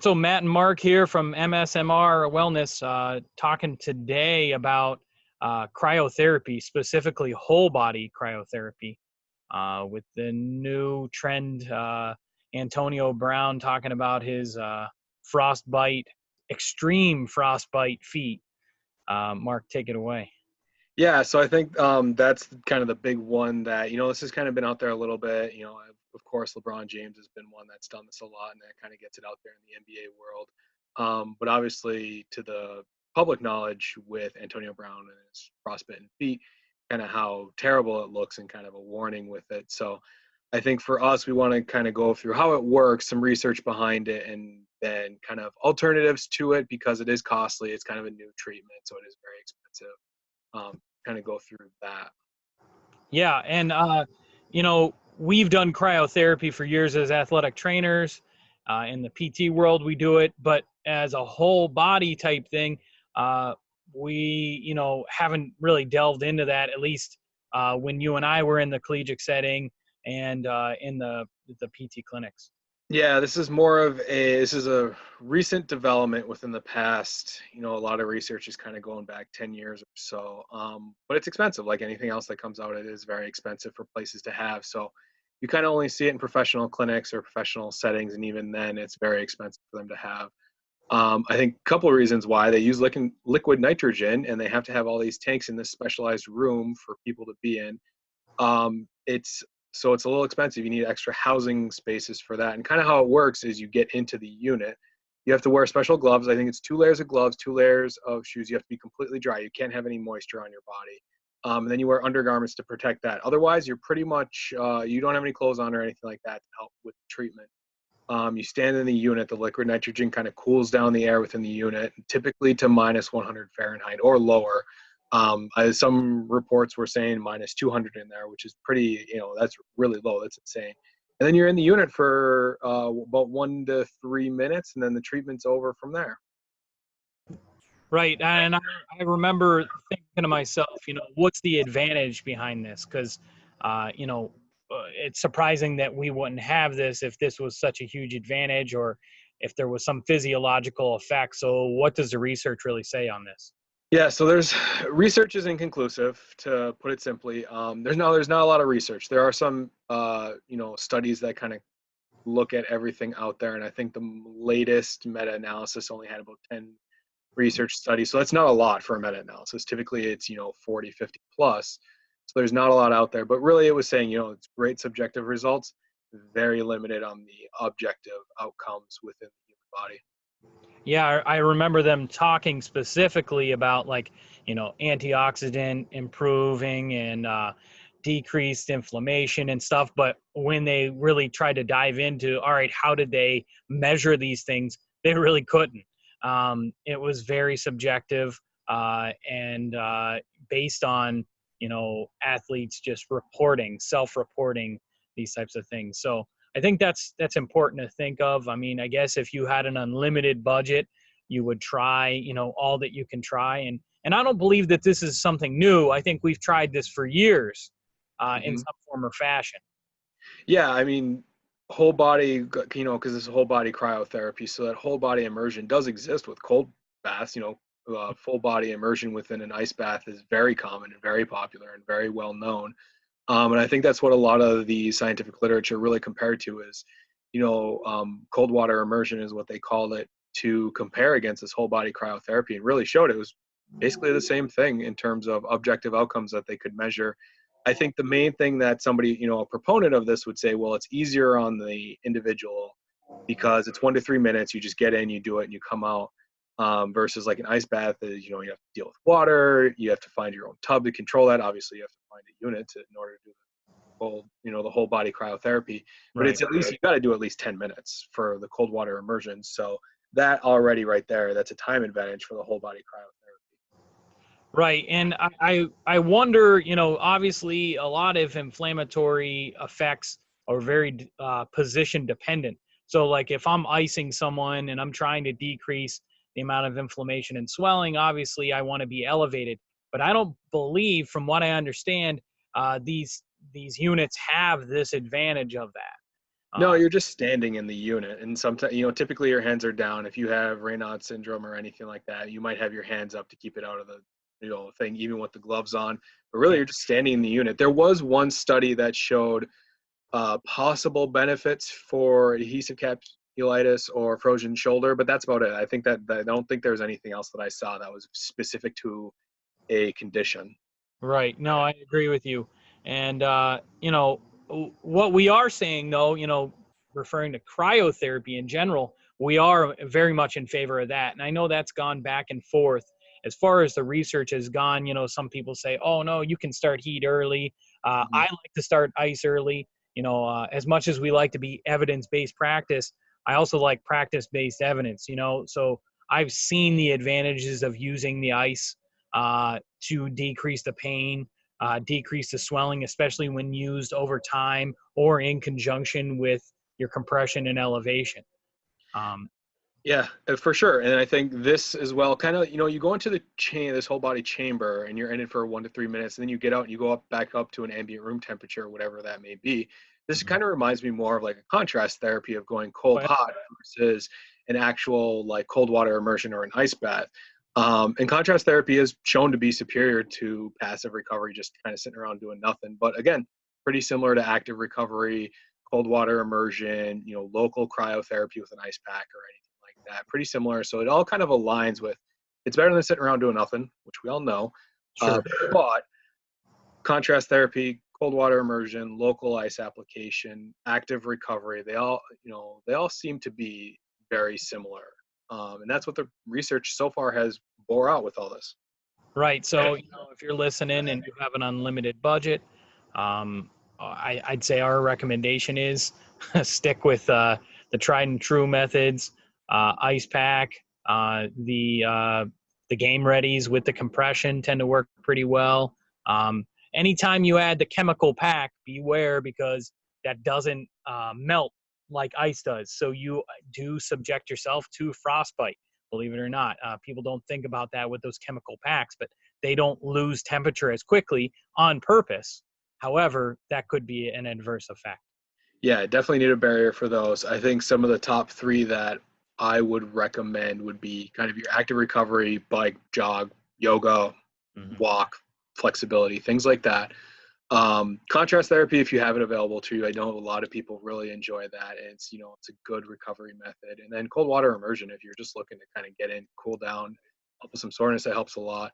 So Matt and Mark here from MSMR Wellness, talking today about cryotherapy, specifically whole body cryotherapy, with the new trend. Antonio Brown talking about his frostbite, extreme frostbite feet. Mark, take it away. Yeah, so I think that's kind of the big one that, this has kind of been out there a little bit. Of course, LeBron James has been one that's done this a lot, and that kind of gets it out there in the NBA world. But obviously, to the public knowledge with Antonio Brown and his frostbitten feet, kind of how terrible it looks and kind of a warning with it. So I think for us, we want to kind of go through how it works, some research behind it, and then kind of alternatives to it because it is costly. It's kind of a new treatment, so it is very expensive. Kind of go through that. Yeah, and we've done cryotherapy for years as athletic trainers. In the PT world, we do it, but as a whole body type thing, we haven't really delved into that. At least when you and I were in the collegiate setting and in the PT clinics. Yeah, this is a recent development within the past. A lot of research is kind of going back 10 years or so. But it's expensive, like anything else that comes out. It is very expensive for places to have. So you kind of only see it in professional clinics or professional settings, and even then, it's very expensive for them to have. I think a couple of reasons why they use liquid nitrogen, and they have to have all these tanks in this specialized room for people to be in. It's a little expensive. You need extra housing spaces for that. And kind of how it works is you get into the unit. You have to wear special gloves. I think it's 2 layers of gloves, 2 layers of shoes. You have to be completely dry. You can't have any moisture on your body. And then you wear undergarments to protect that. Otherwise, you're pretty much, you don't have any clothes on or anything like that to help with treatment. You stand in the unit. The liquid nitrogen kind of cools down the air within the unit, typically to minus 100 Fahrenheit or lower. Some reports were saying minus 200 in there, which is pretty, that's really low. That's insane. And then you're in the unit for about 1 to 3 minutes, and then the treatment's over from there. Right. And I remember thinking to myself, what's the advantage behind this? Because, it's surprising that we wouldn't have this if this was such a huge advantage or if there was some physiological effect. So what does the research really say on this? Yeah, so there's research is inconclusive, to put it simply. There's not a lot of research. There are some studies that kind of look at everything out there, and I think the latest meta-analysis only had about 10 research studies. So that's not a lot for a meta-analysis. Typically it's, 40, 50 plus. So there's not a lot out there, but really it was saying, it's great subjective results, very limited on the objective outcomes within the human body. Yeah, I remember them talking specifically about antioxidant improving and decreased inflammation and stuff. But when they really tried to dive into, all right, how did they measure these things? They really couldn't. It was very subjective and based on, athletes just self-reporting these types of things. So I think that's important to think of. I mean, I guess if you had an unlimited budget, you would try, all that you can try. And I don't believe that this is something new. I think we've tried this for years in Hmm. some form or fashion. Yeah, I mean, whole body, because it's a whole body cryotherapy, so that whole body immersion does exist with cold baths. Full body immersion within an ice bath is very common and very popular and very well known. And I think that's what a lot of the scientific literature really compared to is, cold water immersion is what they called it, to compare against this whole body cryotherapy, and really showed it was basically the same thing in terms of objective outcomes that they could measure. I think the main thing that somebody, a proponent of this would say, well, it's easier on the individual because it's 1 to 3 minutes. You just get in, you do it, and you come out. Versus like an ice bath is, you have to deal with water. You have to find your own tub to control that. Obviously, you have to find a unit in order to do the whole body cryotherapy. But Right. it's at least you got to do at least 10 minutes for the cold water immersion. So that already right there, that's a time advantage for the whole body cryotherapy. Right. And I wonder, obviously a lot of inflammatory effects are very position dependent. So like if I'm icing someone and I'm trying to decrease the amount of inflammation and swelling, obviously I want to be elevated. But I don't believe, from what I understand, these units have this advantage of that. No, you're just standing in the unit, and sometimes, typically your hands are down. If you have Raynaud syndrome or anything like that, you might have your hands up to keep it out of the, thing, even with the gloves on. But really, Yeah. you're just standing in the unit. There was one study that showed possible benefits for adhesive capsulitis or frozen shoulder, but that's about it. I think that I don't think there's anything else that I saw that was specific to a condition. Right. No, I agree with you. And, what we are saying, though, referring to cryotherapy in general, we are very much in favor of that. And I know that's gone back and forth. As far as the research has gone, some people say, oh, no, you can start heat early. I Mhm. like to start ice early. As much as we like to be evidence based practice, I also like practice based evidence, So I've seen the advantages of using the ice to decrease the pain, decrease the swelling, especially when used over time or in conjunction with your compression and elevation. Um, Yeah, for sure. And I think this as well, kind of, you go into the this whole body chamber, and you're in it for 1 to 3 minutes, and then you get out and you go back up to an ambient room temperature, or whatever that may be. This mhm. kind of reminds me more of like a contrast therapy of going cold But hot versus an actual like cold water immersion or an ice bath. And contrast therapy is shown to be superior to passive recovery, just kind of sitting around doing nothing. But again, pretty similar to active recovery, cold water immersion, local cryotherapy with an ice pack or anything like that. Pretty similar. So it all kind of aligns with, it's better than sitting around doing nothing, which we all know. sure. But contrast therapy, cold water immersion, local ice application, active recovery, they all seem to be very similar. And that's what the research so far has bore out with all this. Right. So, if you're listening and you have an unlimited budget, I'd say our recommendation is stick with the tried and true methods, ice pack, the game readies with the compression tend to work pretty well. Um, Anytime you add the chemical pack, beware because that doesn't melt like ice does. So you do subject yourself to frostbite, believe it or not. People don't think about that with those chemical packs, but they don't lose temperature as quickly on purpose. However, that could be an adverse effect. Yeah, definitely need a barrier for those. I think some of the top three that I would recommend would be kind of your active recovery, bike, jog, yoga, Mhm. walk, flexibility, things like that. Contrast therapy, if you have it available to you, I know a lot of people really enjoy that. And it's a good recovery method. And then cold water immersion, if you're just looking to kind of get in, cool down, help with some soreness, that helps a lot.